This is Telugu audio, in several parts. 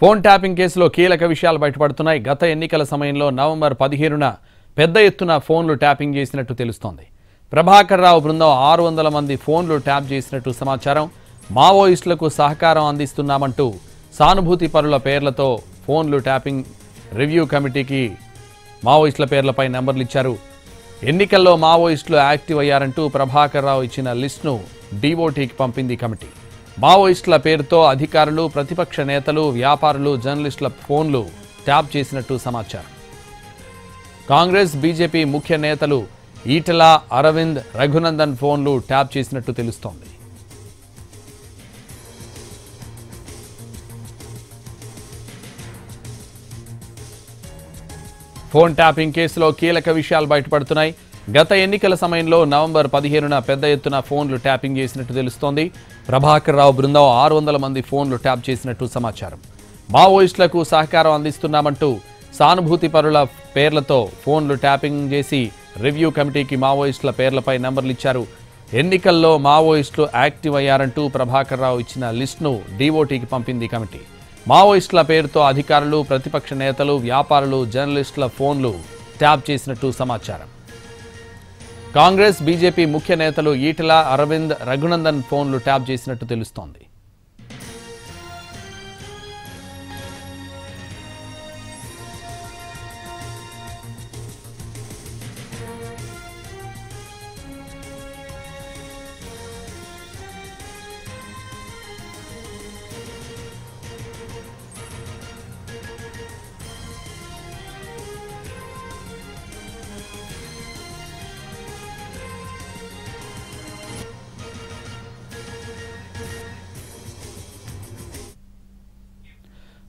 ఫోన్ ట్యాపింగ్ కేసులో కీలక విషయాలు బయటపడుతున్నాయి. గత ఎన్నికల సమయంలో నవంబర్ 17న పెద్ద ఎత్తున ఫోన్లు ట్యాపింగ్ చేసినట్టు తెలుస్తోంది. ప్రభాకర్ రావు బృందం 600 మంది ఫోన్లు ట్యాప్ చేసినట్టు సమాచారం. మావోయిస్టులకు సహకారం అందిస్తున్నామంటూ సానుభూతి పరుల పేర్లతో ఫోన్లు ట్యాపింగ్ రివ్యూ కమిటీకి మావోయిస్టుల పేర్లపై నంబర్లు ఇచ్చారు. ఎన్నికల్లో మావోయిస్టులు యాక్టివ్ అయ్యారంటూ ప్రభాకర్ రావు ఇచ్చిన లిస్టును డీఓటీకి పంపింది కమిటీ. మావోయిస్టుల పేరుతో అధికారులు, ప్రతిపక్ష నేతలు, వ్యాపారులు, జర్నలిస్టుల ఫోన్లు ట్యాప్ చేసినట్టు సమాచారం. కాంగ్రెస్, బీజేపీ ముఖ్య నేతలు ఈటెల, అరవింద్, రఘునందన్ ఫోన్లు ట్యాప్ చేసినట్టు తెలుస్తోంది. ఫోన్ ట్యాపింగ్ కేసులో కీలక విషయాలు బయటపడుతున్నాయి. గత ఎన్నికల సమయంలో నవంబర్ 15న పెద్ద ఎత్తున ఫోన్లు ట్యాపింగ్ చేసినట్టు తెలుస్తోంది. ప్రభాకర్ రావు బృందం 600 మంది ఫోన్లు ట్యాప్ చేసినట్టు సమాచారం. మావోయిస్టులకు సహకారం అందిస్తున్నామంటూ సానుభూతి పరుల పేర్లతో ఫోన్లు ట్యాపింగ్ చేసి రివ్యూ కమిటీకి మావోయిస్టుల పేర్లపై నంబర్లు ఇచ్చారు. ఎన్నికల్లో మావోయిస్టులు యాక్టివ్ అయ్యారంటూ ప్రభాకర్ రావు ఇచ్చిన లిస్టును డీఓటీకి పంపింది కమిటీ. మావోయిస్టుల పేరుతో అధికారులు, ప్రతిపక్ష నేతలు, వ్యాపారులు, జర్నలిస్టుల ఫోన్లు ట్యాప్ చేసినట్టు సమాచారం. కాంగ్రెస్, బీజేపీ ముఖ్య నేతలు ఈటెల, అరవింద్, రఘునందన్ ఫోన్లు ట్యాప్ చేసినట్టు తెలుస్తోంది.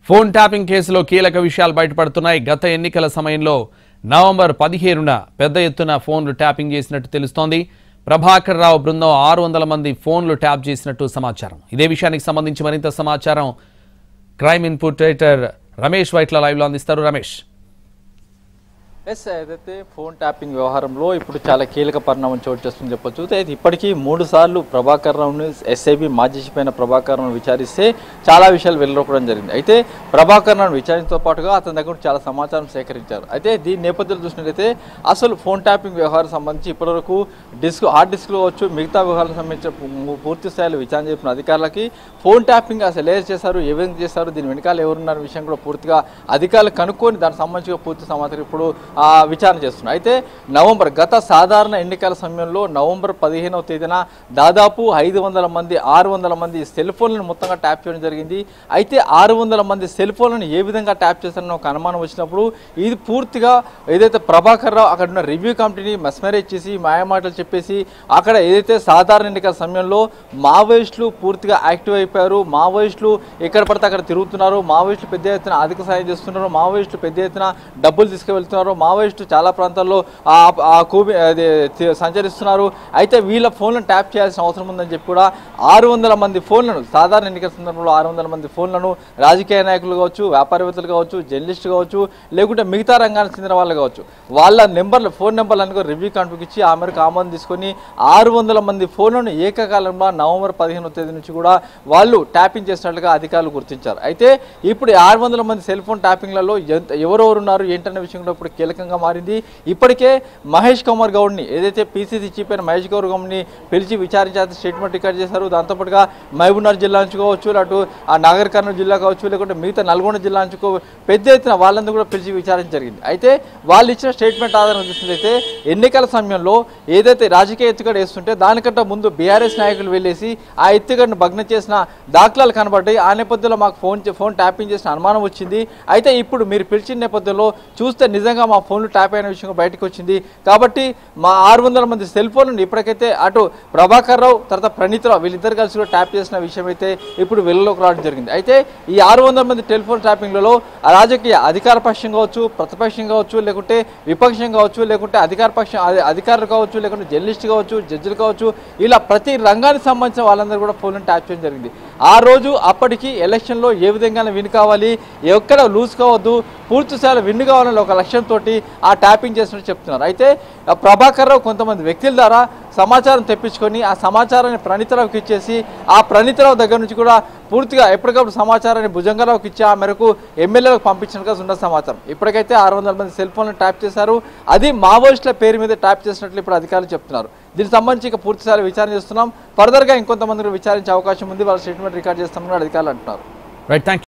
ఫోన్ ట్యాపింగ్ కేసులో కీలక విషయాలు బయటపడుతున్నాయి. గత ఎన్నికల సమయంలో నవంబర్ 17న పెద్ద ఎత్తున ఫోన్లు ట్యాపింగ్ చేసినట్టు తెలుస్తోంది. ప్రభాకర్ రావు బృందం 600 మంది ఫోన్లు ట్యాప్ చేసినట్టు సమాచారం. ఇదే విషయానికి సంబంధించి మరింత సమాచారం crime input editor Ramesh Vaitla లైవ్లో అందిస్తారు. రమేష్, ఏదైతే ఫోన్ ట్యాపింగ్ వ్యవహారంలో ఇప్పుడు చాలా కీలక పరిణామం చోటు చేస్తుందని చెప్పొచ్చు. అయితే ఇప్పటికీ 3 సార్లు ప్రభాకర్ రావుని ఎస్ఐబి మాజీపైన ప్రభాకర్ రావును విచారిస్తే చాలా విషయాలు వెల్లడిపోవడం జరిగింది. అయితే ప్రభాకర్ రావును విచారించడంతో పాటుగా అతని దగ్గర చాలా సమాచారం సేకరించారు. అయితే దీని నేపథ్యంలో చూసినట్లయితే అసలు ఫోన్ ట్యాపింగ్ వ్యవహారం సంబంధించి ఇప్పటివరకు హార్డ్ డిస్క్లో కావచ్చు, మిగతా వ్యవహారాలకు సంబంధించిన పూర్తి స్థాయిలో విచారణ చేసిన అధికారులకి ఫోన్ ట్యాపింగ్ అసలు ఏం చేశారు, ఏ విధంగా చేశారు, దీని వెనకాల ఎవరున్న విషయం కూడా పూర్తిగా అధికారులు కనుక్కొని దానికి సంబంధించిన పూర్తి సమాచారం ఇప్పుడు విచారణ చేస్తున్నారు. అయితే గత సాధారణ ఎన్నికల సమయంలో నవంబర్ 15వ తేదీన దాదాపు 600 మంది సెల్ ఫోన్లను మొత్తంగా ట్యాప్ చేయడం జరిగింది. అయితే 600 మంది సెల్ ఫోన్లను ఏ విధంగా ట్యాప్ చేస్తారని ఒక అనుమానం వచ్చినప్పుడు ఇది పూర్తిగా ఏదైతే ప్రభాకర్ రావు అక్కడ ఉన్న రివ్యూ కమిటీని మెస్మరైజ్ చేసి మాయమాటలు చెప్పేసి అక్కడ ఏదైతే సాధారణ ఎన్నికల సమయంలో మావోయిస్టులు పూర్తిగా యాక్టివ్ అయిపోయారు, మావోయిస్టులు ఎక్కడ పడితే అక్కడ తిరుగుతున్నారు, మావోయిస్టులు పెద్ద ఎత్తున ఆర్థిక సాయం చేస్తున్నారు, మావోయిస్టులు పెద్ద ఎత్తున డబ్బులు తీసుకువెళ్తున్నారు, మావోయిస్టు చాలా ప్రాంతాల్లో సంచరిస్తున్నారు. అయితే వీళ్ళ ఫోన్లను ట్యాప్ చేయాల్సిన అవసరం ఉందని చెప్పి కూడా 600 మంది ఫోన్లను సాధారణ ఎన్నికల సందర్భంలో 600 మంది ఫోన్లను రాజకీయ నాయకులు కావచ్చు, వ్యాపారవేత్తలు కావచ్చు, జర్నలిస్టులు కావచ్చు, లేకుంటే మిగతా రంగానికి చెందిన వాళ్ళు కావచ్చు, వాళ్ళ ఫోన్ నెంబర్లు అనుకో రివ్యూ కమిటీకి ఇచ్చి ఆ మేరకు ఆమోదం తీసుకొని 600 మంది ఫోన్లను ఏకకాలంలో నవంబర్ 15వ తేదీ నుంచి కూడా వాళ్ళు ట్యాపింగ్ చేసినట్లుగా అధికారులు గుర్తించారు. అయితే ఇప్పుడు 600 మంది సెల్ ఫోన్ ట్యాపింగ్లలో ఎవరెవరు ఉన్నారు ఏంటనే విషయం కూడా ఇప్పుడు కీలకంగా మారింది. ఇప్పటికే మహేష్ కుమార్ గౌడ్ని ఏదైతే పీసీసీ చీఫ్ అయిన మహేష్ కుమార్ గౌడ్ని పిలిచి విచారించాల్సిన స్టేట్మెంట్ రికార్డ్ చేశారు. దాంతోపాటుగా మహబూబ్నగర్ జిల్లా నుంచి కావచ్చు, అటు ఆ నాగర్ కర్నూలు జిల్లా కావచ్చు, లేకుంటే మిగతా నల్గొండ జిల్లా నుంచి పెద్ద ఎత్తున వాళ్ళందరూ కూడా పిలిచి విచారించ జరిగింది. అయితే వాళ్ళు ఇచ్చిన స్టేట్మెంట్ ఆధారంగా చూసినట్లయితే ఎన్నికల సమయంలో ఏదైతే రాజకీయ ఎత్తుగడ వేస్తుంటే దానికంటే ముందు బీఆర్ఎస్ నాయకులు వెళ్ళేసి ఆ ఎత్తుగడను భగ్నం చేసిన దాఖలాలు కనబడ్డాయి. ఆ నేపథ్యంలో మాకు ఫోన్ ట్యాపింగ్ చేసిన అనుమానం వచ్చింది. అయితే ఇప్పుడు మీరు పిలిచిన నేపథ్యంలో చూస్తే నిజంగా మా ఫోన్లు ట్యాప్ అయిన విషయం బయటకు వచ్చింది. కాబట్టి మా 600 మంది సెల్ ఫోన్లను ఇప్పటికైతే అటు ప్రభాకర్ రావు తర్వాత ప్రణీత్ రావు వీళ్ళిద్దరు కలిసి కూడా ట్యాప్ చేసిన విషయం అయితే ఇప్పుడు వెలుగులోకి రావడం జరిగింది. అయితే ఈ 600 మంది టెలిఫోన్ ట్యాపింగ్లలో రాజకీయ అధికార పక్షం కావచ్చు, ప్రతిపక్షం కావచ్చు, లేకుంటే విపక్షం కావచ్చు, లేకుంటే అధికారులు కావచ్చు, లేకుంటే జర్నలిస్ట్ కావచ్చు, జడ్జిలు కావచ్చు, ఇలా ప్రతి రంగానికి సంబంధించిన వాళ్ళందరూ కూడా ఫోన్లను ట్యాప్ చేయడం జరిగింది. ఆ రోజు అప్పటికి ఎలక్షన్లో ఏ విధంగా విన్ కావాలి, ఎక్కడ లూజ్ కావద్దు, పూర్తి స్థాయిలో విన్ కావాలని ఒక లక్ష్యంతో ఆ ట్యాపింగ్ చేసినట్టు చెప్తున్నారు. అయితే ప్రభాకర్ రావు కొంతమంది వ్యక్తుల ద్వారా సమాచారం తెప్పించుకొని ఆ సమాచారాన్ని ప్రణీతరావుకి ఇచ్చేసి ఆ ప్రణీతరావు దగ్గర నుంచి కూడా పూర్తిగా ఎప్పటికప్పుడు సమాచారాన్ని భుజంగరావుకి ఇచ్చి ఆ మేరకు ఎమ్మెల్యేలకు పంపించినట్టుగా ఉన్న సమాచారం. ఇప్పటికైతే 600 మంది సెల్ ఫోన్లను ట్యాప్ చేశారు. అది మావోయిస్టుల పేరు మీద ట్యాప్ చేసినట్లు ఇప్పుడు అధికారులు చెప్తున్నారు. దీనికి సంబంధించి ఇక పూర్తిసారి విచారణ చేస్తున్నాం. ఫర్దర్గా ఇంకొంతమందిని విచారించే అవకాశం ఉంది. వాళ్ళ స్టేట్మెంట్ రికార్డ్ చేస్తామని అధికారులు అంటున్నారు. Right, thank you.